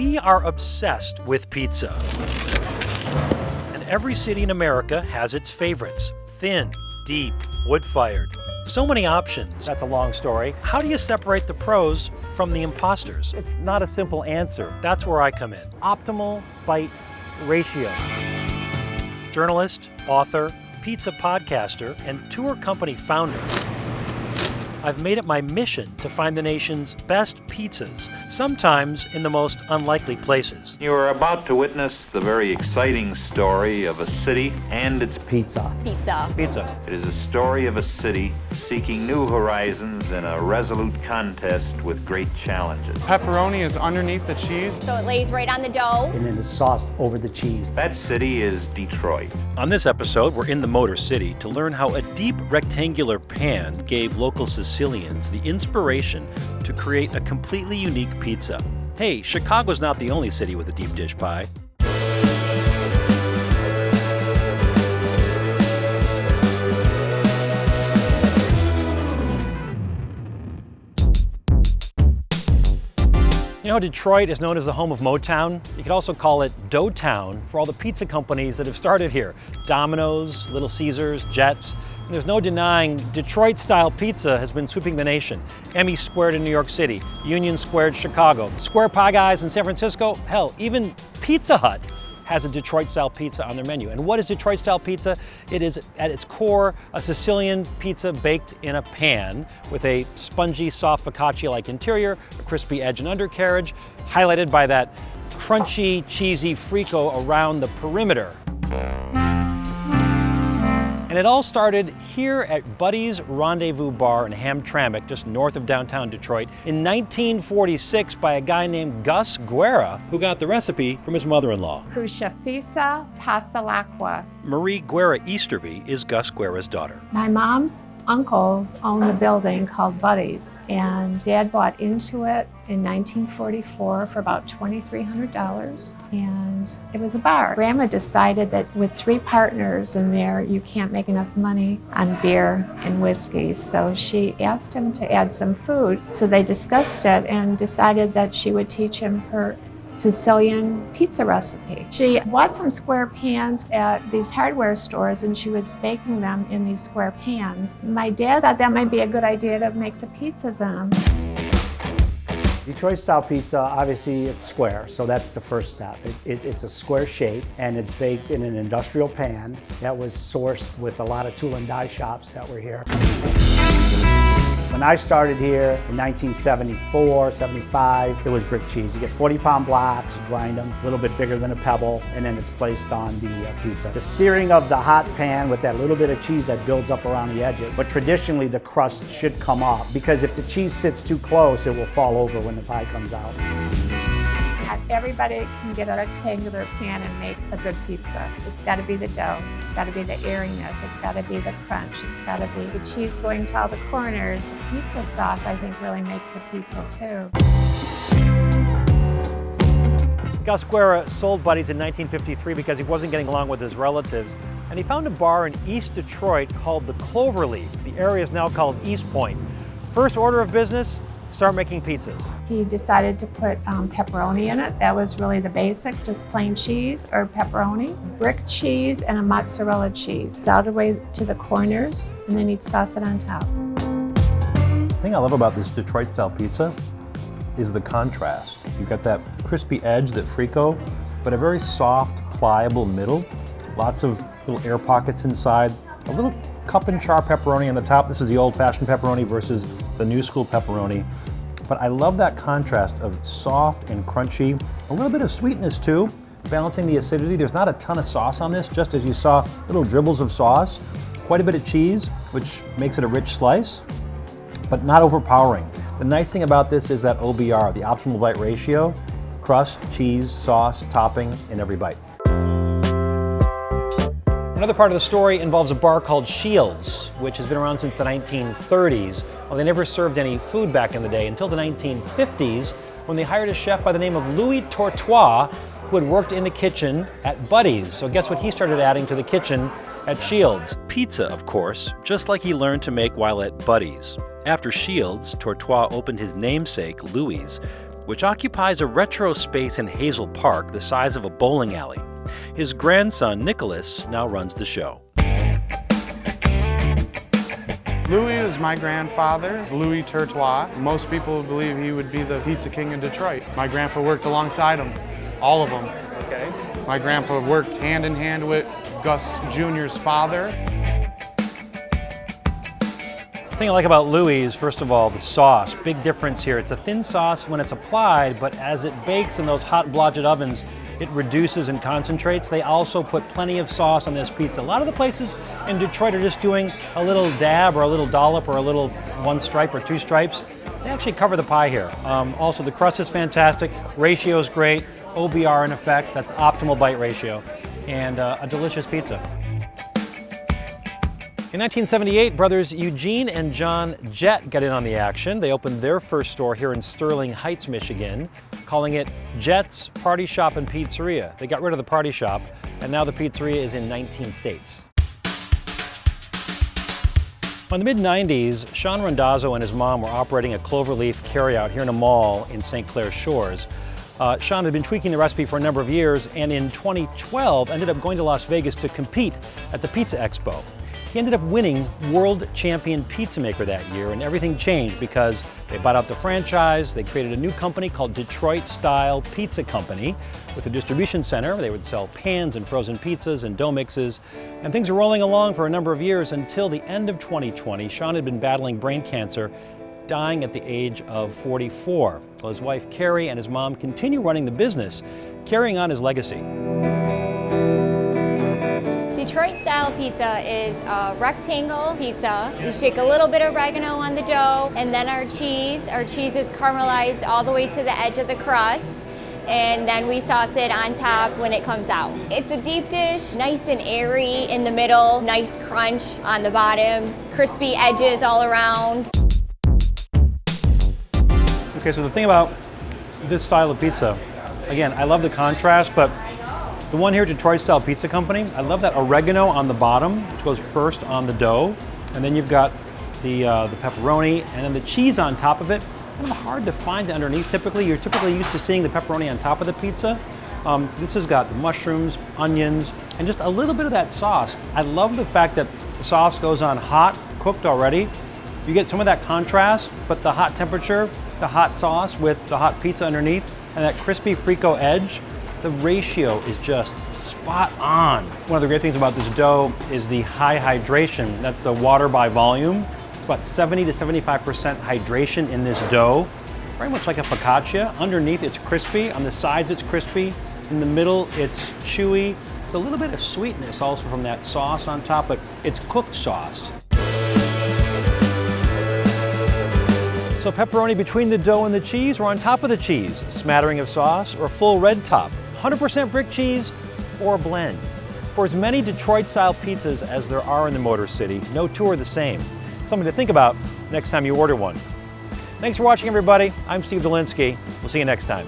We are obsessed with pizza. And every city in America has its favorites. Thin, deep, wood-fired. So many options. That's a long story. How do you separate the pros from the imposters? It's not a simple answer. That's where I come in. Optimal bite ratio. Journalist, author, pizza podcaster, and tour company founder. I've made it my mission to find the nation's best pizzas, sometimes in the most unlikely places. You are about to witness the very exciting story of a city and its Pizza. Pizza. Pizza. It is a story of a city seeking new horizons in a resolute contest with great challenges. Pepperoni is underneath the cheese. So it lays right on the dough. And then it's sauced over the cheese. That city is Detroit. On this episode, we're in the Motor City to learn how a deep rectangular pan gave local Sicilians the inspiration to create a completely unique pizza. Hey, Chicago's not the only city with a deep dish pie. You know, Detroit is known as the home of Motown. You could also call it Dough Town for all the pizza companies that have started here. Domino's, Little Caesars, Jets. And there's no denying Detroit-style pizza has been sweeping the nation. Emmy Squared in New York City, Union Squared Chicago, Square Pie Guys in San Francisco. Hell, even Pizza Hut has a Detroit-style pizza on their menu. And what is Detroit-style pizza? It is, at its core, a Sicilian pizza baked in a pan with a spongy, soft focaccia-like interior, a crispy edge and undercarriage, highlighted by that crunchy, cheesy frico around the perimeter. And it all started here at Buddy's Rendezvous Bar in Hamtramck, just north of downtown Detroit, in 1946 by a guy named Gus Guerra, who got the recipe from his mother-in-law. Crucifissa pasta l'acqua. Marie Guerra Easterby is Gus Guerra's daughter. My mom's uncles owned the building called Buddy's, and Dad bought into it in 1944 for about $2,300, and it was a bar. Grandma decided that with 3 partners in there, you can't make enough money on beer and whiskey, so she asked him to add some food. So they discussed it and decided that she would teach him her Sicilian pizza recipe. She bought some square pans at these hardware stores and she was baking them in these square pans. My dad thought that might be a good idea to make the pizzas in them. Detroit style pizza, obviously it's square, so that's the first step. It's a square shape and it's baked in an industrial pan that was sourced with a lot of tool and die shops that were here. When I started here in 1974, 75, it was brick cheese. You get 40-pound blocks, you grind them, a little bit bigger than a pebble, and then it's placed on the pizza. The searing of the hot pan with that little bit of cheese that builds up around the edges. But traditionally, the crust should come up because if the cheese sits too close, it will fall over when the pie comes out. Not everybody can get a rectangular pan and make a good pizza. It's got to be the dough. It's got to be the airiness. It's got to be the crunch. It's got to be the cheese going to all the corners. The pizza sauce, I think, really makes a pizza too. Gus Guerra sold Buddy's in 1953 because he wasn't getting along with his relatives, and he found a bar in East Detroit called the Cloverleaf. The area is now called East Point. First order of business, start making pizzas. He decided to put pepperoni in it. That was really the basic, just plain cheese or pepperoni, brick cheese, and a mozzarella cheese. All the way to the corners, and then he'd sauce it on top. The thing I love about this Detroit-style pizza is the contrast. You've got that crispy edge, that frico, but a very soft, pliable middle. Lots of little air pockets inside. A little cup and char pepperoni on the top. This is the old-fashioned pepperoni versus the new school pepperoni. But I love that contrast of soft and crunchy. A little bit of sweetness too, balancing the acidity. There's not a ton of sauce on this, just as you saw, little dribbles of sauce. Quite a bit of cheese, which makes it a rich slice, but not overpowering. The nice thing about this is that OBR, the optimal bite ratio, crust, cheese, sauce, topping in every bite. Another part of the story involves a bar called Shields, which has been around since the 1930s. Well, they never served any food back in the day until the 1950s, when they hired a chef by the name of Louie who had worked in the kitchen at Buddy's. So guess what he started adding to the kitchen at Shields? Pizza, of course, just like he learned to make while at Buddy's. After Shields, Tortois opened his namesake, Louie's, which occupies a retro space in Hazel Park the size of a bowling alley. His grandson, Nicholas, now runs the show. Louie is my grandfather, Louie Turtois. Most people believe he would be the pizza king of Detroit. My grandpa worked alongside him, all of them. Okay. My grandpa worked hand in hand with Gus Jr.'s father. The thing I like about Louie is, first of all, the sauce. Big difference here. It's a thin sauce when it's applied, but as it bakes in those hot blodgett ovens, it reduces and concentrates. They also put plenty of sauce on this pizza. A lot of the places in Detroit are just doing a little dab or a little dollop or a little one stripe or two stripes. They actually cover the pie here. Also, the crust is fantastic, ratio is great, OBR in effect, that's optimal bite ratio, and a delicious pizza. In 1978, brothers Eugene and John Jett got in on the action. They opened their first store here in Sterling Heights, Michigan, calling it Jett's Party Shop and Pizzeria. They got rid of the party shop, and now the pizzeria is in 19 states. In the mid-90s, Sean Randazzo and his mom were operating a Cloverleaf carryout here in a mall in St. Clair Shores. Sean had been tweaking the recipe for a number of years, and in 2012 ended up going to Las Vegas to compete at the Pizza Expo. He ended up winning World Champion Pizza Maker that year, and everything changed because they bought out the franchise. They created a new company called Detroit Style Pizza Company with a distribution center. They would sell pans and frozen pizzas and dough mixes, and things were rolling along for a number of years until the end of 2020. Sean had been battling brain cancer, dying at the age of 44. Well, his wife Carrie and his mom continue running the business, carrying on his legacy. Detroit style pizza is a rectangle pizza. You shake a little bit of oregano on the dough, and then our cheese. Our cheese is caramelized all the way to the edge of the crust, and then we sauce it on top when it comes out. It's a deep dish, nice and airy in the middle, nice crunch on the bottom, crispy edges all around. Okay, so the thing about this style of pizza, again, I love the contrast, but the one here, Detroit Style Pizza Company, I love that oregano on the bottom, which goes first on the dough, and then you've got the pepperoni, and then the cheese on top of it. Kind of hard to find underneath. Typically, you're typically used to seeing the pepperoni on top of the pizza. This has got the mushrooms, onions, and just a little bit of that sauce. I love the fact that the sauce goes on hot, cooked already. You get some of that contrast, but the hot temperature, the hot sauce with the hot pizza underneath, and that crispy Frico edge, the ratio is just spot on. One of the great things about this dough is the high hydration. That's the water by volume. It's about 70 to 75% hydration in this dough. Very much like a focaccia. Underneath it's crispy, on the sides it's crispy, in the middle it's chewy. It's a little bit of sweetness also from that sauce on top, but it's cooked sauce. So pepperoni between the dough and the cheese, or on top of the cheese, a smattering of sauce, or full red top, 100% brick cheese, or a blend. For as many Detroit-style pizzas as there are in the Motor City, no two are the same. Something to think about next time you order one. Thanks for watching, everybody. I'm Steve Dolinsky. We'll see you next time.